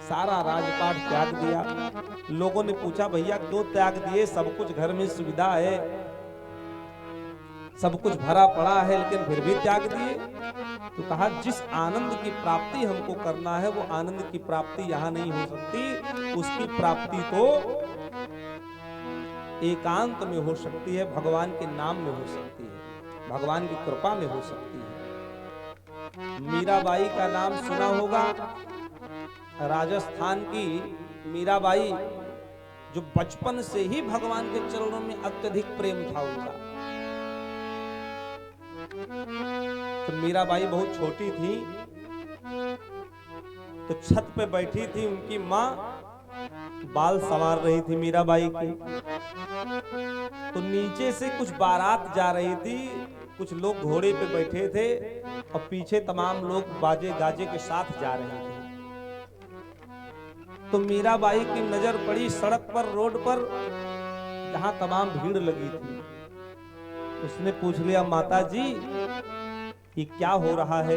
सारा राजपाट त्याग दिया। लोगों ने पूछा भैया क्यों त्याग दिए, सब कुछ घर में सुविधा है, सब कुछ भरा पड़ा है, लेकिन फिर भी त्याग दिए। तो कहा जिस आनंद की प्राप्ति हमको करना है वो आनंद की प्राप्ति यहाँ नहीं हो सकती, उसकी प्राप्ति तो एकांत में हो सकती है, भगवान के नाम में हो सकती है, भगवान की कृपा में हो सकती है। मीराबाई का नाम सुना होगा, राजस्थान की मीराबाई जो बचपन से ही भगवान के चरणों में अत्यधिक प्रेम था उनका। तो मीराबाई बहुत छोटी थी, तो छत पे बैठी थी, उनकी माँ बाल संवार रही थी मीराबाई की। तो नीचे से कुछ बारात जा रही थी, कुछ लोग घोड़े पे बैठे थे और पीछे तमाम लोग बाजे गाजे के साथ जा रहे थे। तो मीराबाई की नजर पड़ी सड़क पर, रोड पर, जहां तमाम भीड़ लगी थी। उसने पूछ लिया माता जी ये क्या हो रहा है,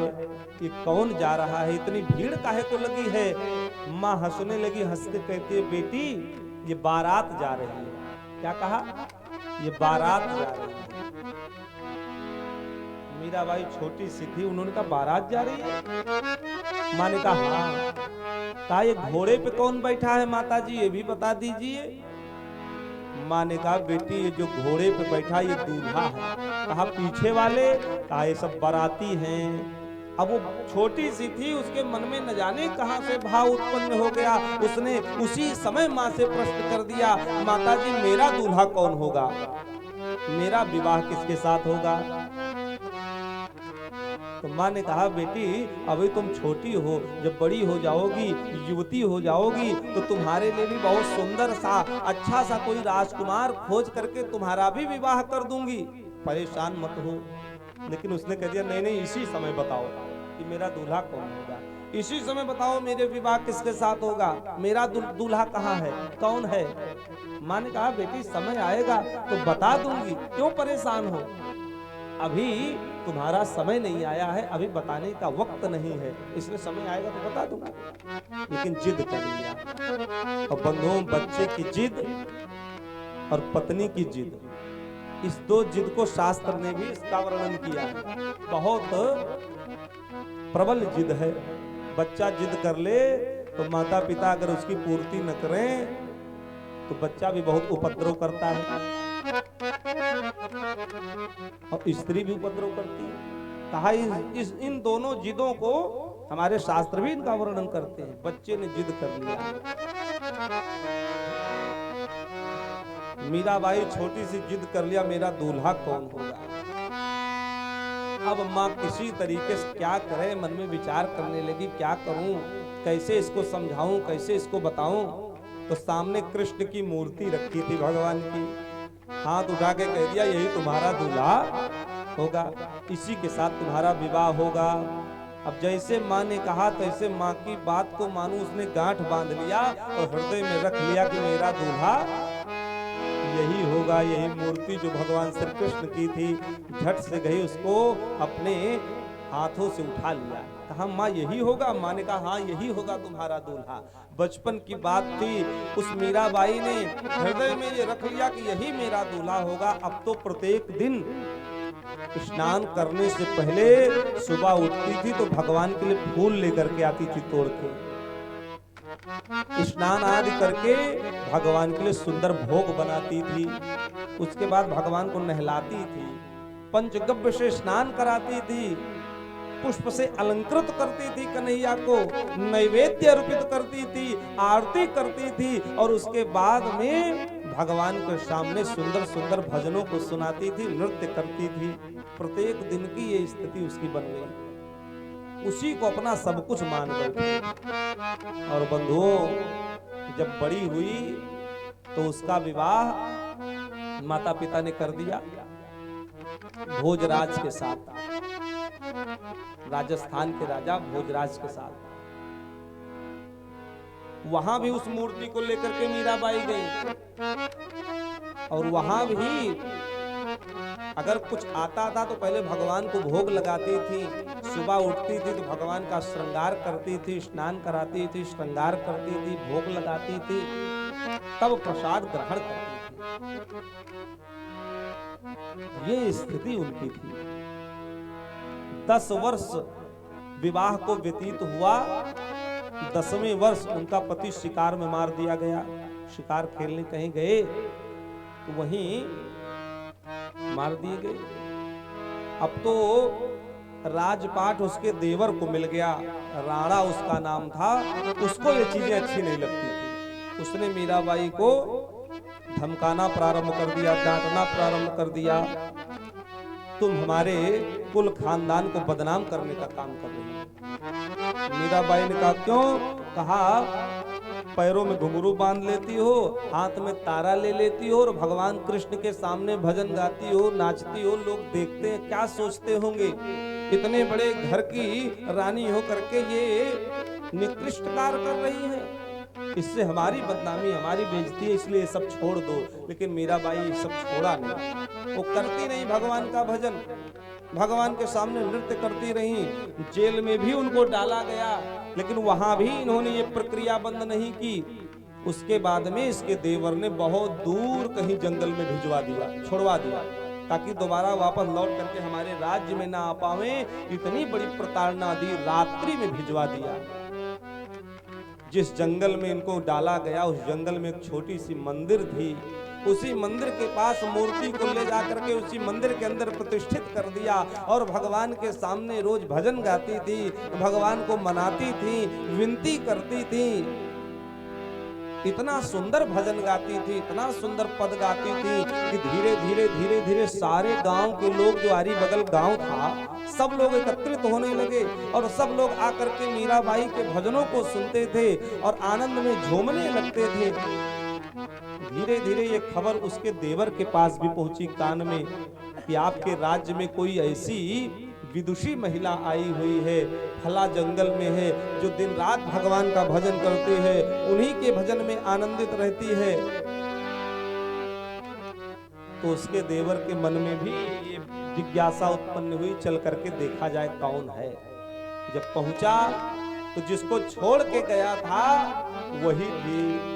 ये कौन जा रहा है, इतनी भीड़ काहे को लगी है। माँ हंसने लगी, हंस के कहती है बेटी ये बारात जा रही है। क्या कहा, ये बारात जा रही है। मीराबाई छोटी सी थी, उन्होंने कहा बारात जा रही है। माँ ने कहा हाँ। कहा ये घोड़े पे कौन बैठा है माता जी ये भी बता दीजिए। माँ ने कहा बेटी ये जो घोड़े पे बैठा ये दूल्हा है। कहा पीछे वाले, कहा ये सब बाराती हैं। अब वो छोटी सी थी, उसके मन में न जाने कहां से भाव उत्पन्न हो गया। उसने उसी समय माँ से प्रश्न कर दिया माता जी मेरा दूल्हा कौन होगा, मेरा विवाह किसके साथ होगा। तो माँ ने कहा बेटी अभी तुम छोटी हो, जब बड़ी हो जाओगी, युवती हो जाओगी, तो तुम्हारे लिए भी बहुत सुंदर सा अच्छा सा कोई राजकुमार खोज करके तुम्हारा भी विवाह कर दूंगी, परेशान मत हो। लेकिन उसने कह दिया नहीं नहीं इसी समय बताओ कि मेरा दूल्हा कौन होगा, इसी समय बताओ मेरे विवाह किसके साथ होगा, मेरा दूल्हा कहाँ है, कौन है। माँ ने कहा बेटी समय आएगा तो बता दूंगी, क्यों परेशान हो, अभी तुम्हारा समय नहीं आया है, अभी बताने का वक्त नहीं है, इसलिए समय आएगा तो बता दूंगा। लेकिन जिद कर लिया। और बंधुओं बच्चे की जिद और पत्नी की जिद, इस दो जिद को शास्त्र ने भी इसका वर्णन किया है। बहुत प्रबल जिद है। बच्चा जिद कर ले तो माता पिता अगर उसकी पूर्ति न करें तो बच्चा भी बहुत उपद्रव करता है और स्त्री भी उपद्रव करती है। कहा इन दोनों जिदों को हमारे शास्त्र भी इनका वर्णन करते हैं। बच्चे ने जिद कर लिया। मीराबाई छोटी सी जिद कर लिया मेरा दूल्हा कौन होगा। अब माँ किसी तरीके से क्या करे, मन में विचार करने लगी क्या करूं, कैसे इसको समझाऊं, कैसे इसको बताऊं। तो सामने कृष्ण की मूर्ति रखी थी भगवान की, हाथ उठा के कह दिया यही तुम्हारा दूल्हा होगा, इसी के साथ तुम्हारा विवाह होगा। अब जैसे माँ ने कहा तैसे माँ की बात को मानो उसने गांठ बांध लिया और हृदय में रख लिया कि मेरा दूल्हा यही होगा, यही मूर्ति जो भगवान श्री कृष्ण की थी। झट से गई उसको अपने हाथों से उठा लिया, कहा माँ यही होगा। माँ ने कहा हाँ यही होगा तुम्हारा दूल्हा। बचपन की बात थी, उस मीराबाई ने हृदय में ये रख लिया कि यही मेरा दूल्हा होगा। अब तो प्रत्येक दिन स्नान करने से पहले सुबह उठती थी तो भगवान के लिए फूल लेकर के आती थी तोड़ के, स्नान आदि करके भगवान के लिए सुंदर भोग बनाती थी। उसके बाद भगवान को नहलाती थी, पंचगव्य से स्नान कराती थी, पुष्प से अलंकृत करती थी कन्हैया को, नैवेद्य अर्पित करती थी, आरती करती थी और उसके बाद में भगवान के सामने सुंदर सुंदर भजनों को सुनाती थी, नृत्य करती थी। प्रत्येक दिन की ये स्थिति उसकी बन गई, उसी को अपना सब कुछ मान बैठी। और बंधुओं जब बड़ी हुई तो उसका विवाह माता पिता ने कर दिया भोजराज के साथ, राजस्थान के राजा भोजराज के साथ। वहां भी उस मूर्ति को लेकर के मीराबाई गई और वहां भी अगर कुछ आता था तो पहले भगवान को भोग लगाती थी, सुबह उठती थी तो भगवान का श्रृंगार करती थी, स्नान कराती थी, श्रृंगार करती थी, भोग लगाती थी, तब प्रसाद ग्रहण करती थी। ये स्थिति उनकी थी। 10 वर्ष विवाह को व्यतीत हुआ। 10वें वर्ष उनका पति शिकार में मार दिया गया। शिकार खेलने कहीं गए तो वहीं मार दिए गए। अब तो राजपाट उसके देवर को मिल गया, राणा उसका नाम था। उसको ये चीजें अच्छी नहीं लगती थी। उसने मीराबाई को धमकाना प्रारंभ कर दिया, डांटना प्रारंभ कर दिया। तुम हमारे कुल खानदान को बदनाम करने का काम कर रही हो। मीराबाई ने कहा क्यों? कहा पैरों में घुंघरू बांध लेती हो, हाथ में तारा ले लेती हो और भगवान कृष्ण के सामने भजन गाती हो, नाचती हो, लोग देखते हैं, क्या सोचते होंगे? इतने बड़े घर की रानी हो करके ये निकृष्ट कार्य कर रही है। इससे हमारी बदनामी, हमारी बेइज्जती है, इसलिए सब छोड़ दो। लेकिन मीराबाई सब छोड़ा नहीं। वो करती नहीं भगवान का भजन, भगवान के सामने नृत्य करती रही। जेल में भी उनको डाला गया, लेकिन वहां भी इन्होंने ये प्रक्रिया बंद नहीं की। उसके बाद में इसके देवर ने बहुत दूर कहीं जंगल में भिजवा दिया, छोड़वा दिया, ताकि दोबारा वापस लौट करके हमारे राज्य में ना आ पावे। इतनी बड़ी प्रताड़ना दी, रात्रि में भिजवा दिया। जिस जंगल में इनको डाला गया उस जंगल में एक छोटी सी मंदिर थी। उसी मंदिर के पास मूर्ति को ले जाकर के उसी मंदिर के अंदर प्रतिष्ठित कर दिया और भगवान के सामने रोज भजन गाती थी, भगवान को मनाती थी, विनती करती थी। इतना सुंदर भजन गाती थी, इतना सुंदर पद गाती थी कि धीरे धीरे धीरे धीरे सारे गांव के लोग, जो आरी बगल गांव था, सब लोग एकत्रित होने लगे और सब लोग आकर के मीराबाई के भजनों को सुनते थे और आनंद में झूमने लगते थे। धीरे धीरे ये खबर उसके देवर के पास भी पहुंची कान में कि आपके राज्य में कोई ऐसी विदुषी महिला आई हुई है, फला जंगल में है, जो दिन रात भगवान का भजन करते हैं, उन्हीं के भजन में आनंदित रहती है। तो उसके देवर के मन में भी ये जिज्ञासा उत्पन्न हुई, चल करके देखा जाए कौन है। जब पहुंचा तो जिसको छोड़ के गया था वही थी।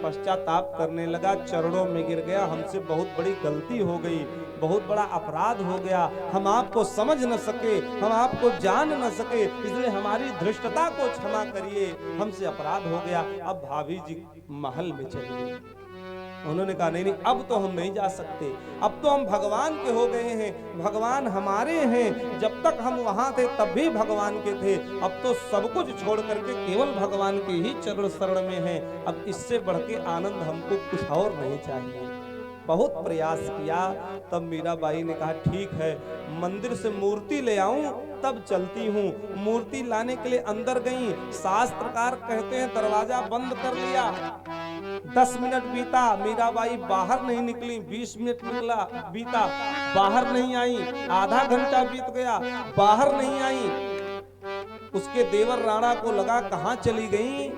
पश्चाताप करने लगा, चरणों में गिर गया, हमसे बहुत बड़ी गलती हो गई, बहुत बड़ा अपराध हो गया, हम आपको समझ न सके, हम आपको जान न सके, इसलिए हमारी धृष्टता को क्षमा करिए, हमसे अपराध हो गया। अब भाभी जी महल में चलिए। उन्होंने कहा नहीं नहीं, अब तो हम नहीं जा सकते, अब तो हम भगवान के हो गए हैं, भगवान हमारे हैं। जब तक हम वहां थे तब भी भगवान के थे, अब तो सब कुछ छोड़ करके केवल भगवान के ही चरण शरण में हैं। अब इससे बढ़ के आनंद हमको कुछ और नहीं चाहिए। बहुत प्रयास किया, तब मीराबाई ने कहा ठीक है, मंदिर से मूर्ति ले आऊं तब चलती हूँ। मूर्ति लाने के लिए अंदर गई, शास्त्रकार कहते हैं दरवाजा बंद कर लिया। 10 मिनट बीता, मीराबाई बाहर नहीं निकली। 20 मिनट बीता, बाहर नहीं आई। आधा घंटा बीत गया, बाहर नहीं आई। उसके देवर राणा को लगा कहाँ चली गई।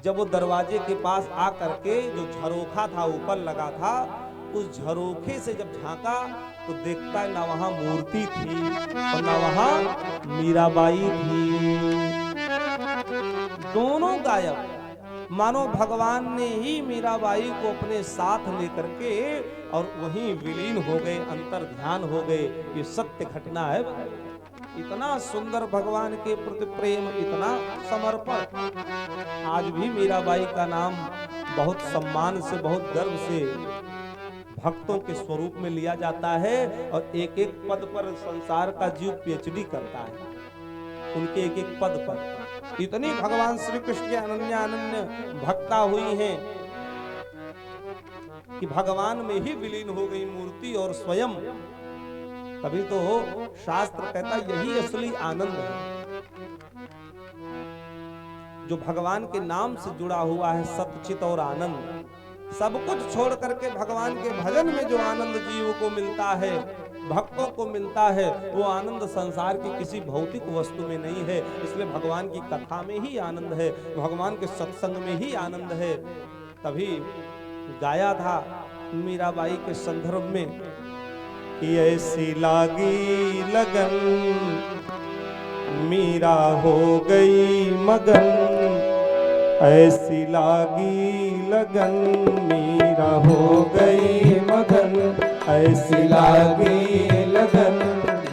जब वो दरवाजे के पास आ करके जो झरोखा था ऊपर लगा था, उस झरोखे से जब झांका तो देखता है ना वहां मूर्ति थी और ना वहां मीराबाई थी। दोनों गायब। मानो भगवान ने ही मीराबाई को अपने साथ लेकर के और वहीं विलीन हो गए, अंतर ध्यान हो गए। ये सत्य घटना है। इतना सुंदर भगवान के प्रति प्रेम, इतना समर्पण। आज भी मीराबाई का नाम बहुत सम्मान से, बहुत गर्व से भक्तों के स्वरूप में लिया जाता है और एक एक पद पर संसार का जीव पीएचडी करता है, उनके एक एक पद पर। इतनी भगवान श्री कृष्ण की अनन्य अनन्य भक्ता हुई हैं कि भगवान में ही विलीन हो गई मूर्ति और स्वयं। तभी तो शास्त्र कहता यही असली आनंद है, जो भगवान के नाम से जुड़ा हुआ है, सतचित और आनंद। सब कुछ छोड़ करके भगवान के भजन में जो आनंद जीव को मिलता है, भक्तों को मिलता है, वो आनंद संसार की किसी भौतिक वस्तु में नहीं है। इसलिए भगवान की कथा में ही आनंद है, भगवान के सत्संग में ही आनंद है। तभी गाया था मीराबाई के संदर्भ में कि ऐसी लागी लगन मीरा हो गई मगन, ऐसी लागी लगन। मीरा हो गई मगन, ऐसी लागी लगन।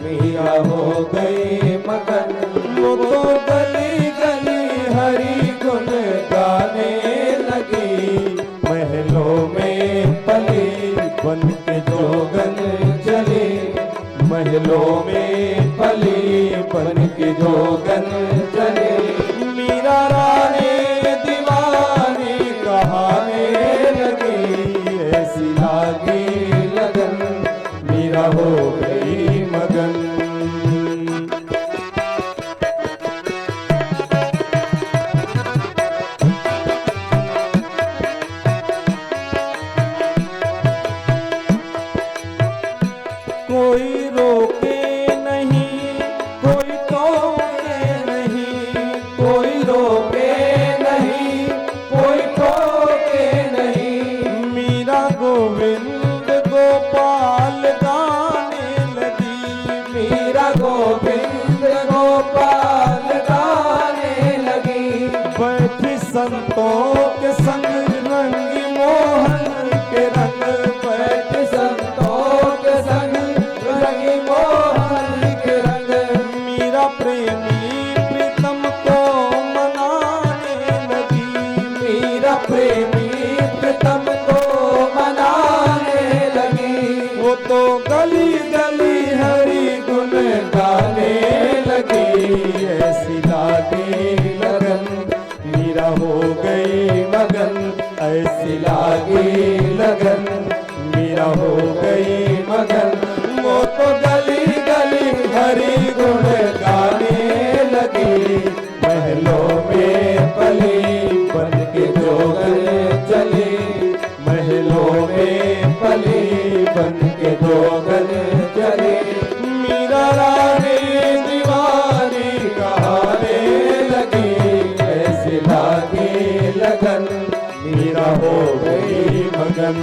मीरा हो गई मगन, वो तो गली गली हरि गुण गाने लगी। महलों में पली बन के जोगन चली, महलों में पली बन के जोगन चले। मीरा रानी दीवानी कहाने लगी, ऐसी लागी लगन। मीरा हो गई मगन। कोई रोके नहीं, कोई टोके नहीं, कोई रोके नहीं, कोई टोके नहीं। मीरा गोविंद गोपाल गाने लगी, मीरा गोविंद गोपाल गाने लगी। बैठी संतों के संग रंगी मोहन के रंग, बैठी संतों के संग रंगी मोहन के रंग। मीरा प्रेमी प्रीतम को मनाने लगी, मीरा प्रेमी प्रीतम को मनाने लगी। वो तो गली गली हरि गुण गाने लगी, ऐसी लागी लगन। मीरा हो गई मगन, ऐसी लागी लगन। मीरा हो गई मगन, वो तो गली गली हरि गुण गाने लगी। महलों में पली बन के जोगन चली, महलों में पली बन के जोगन चली। मीरा रानी दीवानी कहाने लगी, ऐसी लागी लगन। मीरा हो गई मगन।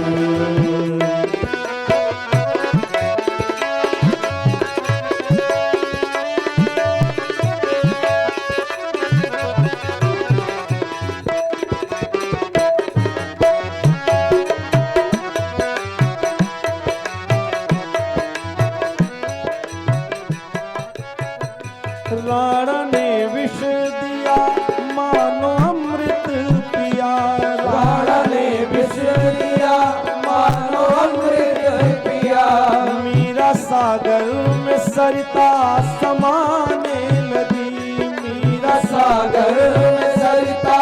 राणा ने विष दिया मानो अमृत पिया, राणा ने विष दिया मानो अमृत पिया। मीरा सागर में सरिता समाने लगी, मीरा सागर में सरिता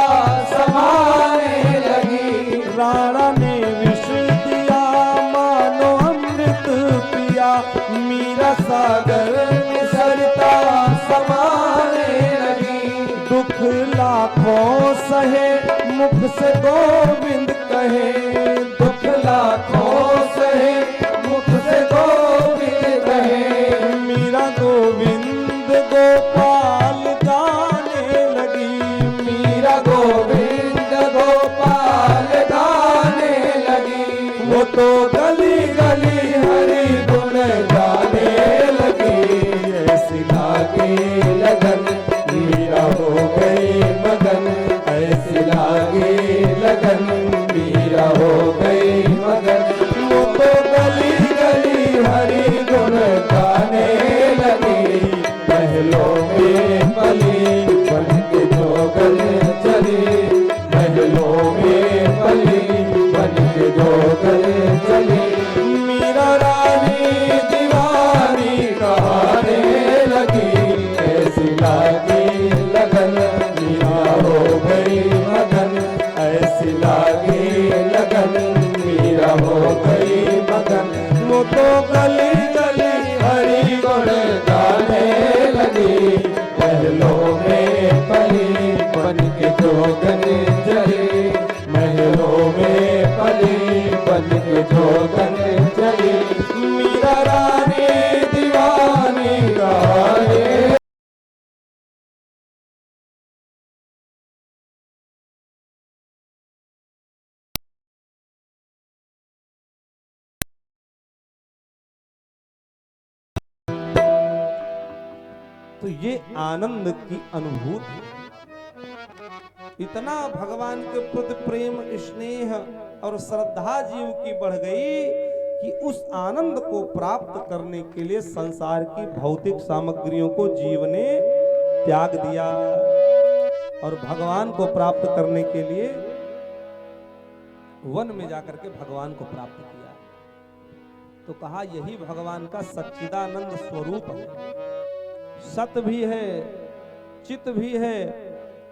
समाने लगी। राणा ने विष दिया मानो अमृत पिया, मीरा सागर में सरिता समाने लगी। दुख लाखों सहे मुख से गोविंद कहे, दुख लाखों सहे मुख से गोविंद कहे। मीरा गोविंद गोपाल गाने लगी, मीरा गोविंद गोपाल गाने लगी। वो तो गली गली हरि गुण गाने लगी, ऐसी लागी लगन। मीरा हो गई मगन, ऐसी लागी लगन। मीरा हो गई मगन, वो तो गली गली हरि गुण गाने लगी। महलों में पली बन के जोगन चली, महलों में पली बन के जोगन चली। मीरा रानी दीवानी कहाने लगी, ऐसी लागी लगन। मीरा हो गई मगन, ऐसी लागी लगन। मीरा हो गई मगन, वो तो गली गली हरि गुण गाने लगी। महलों में पली बन के जोगन चली, महलों में पली बन के जोगन चली। मीरा रानी दीवानी गाने तो ये आनंद की अनुभूति, इतना भगवान के प्रति प्रेम स्नेह और श्रद्धा जीव की बढ़ गई कि उस आनंद को प्राप्त करने के लिए संसार की भौतिक सामग्रियों को जीव ने त्याग दिया और भगवान को प्राप्त करने के लिए वन में जाकर के भगवान को प्राप्त किया। तो कहा यही भगवान का सच्चिदानंद स्वरूप है, सत भी है, चित भी है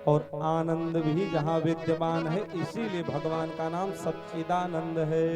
और आनंद भी जहां विद्यमान है, इसीलिए भगवान का नाम सच्चिदानंद है।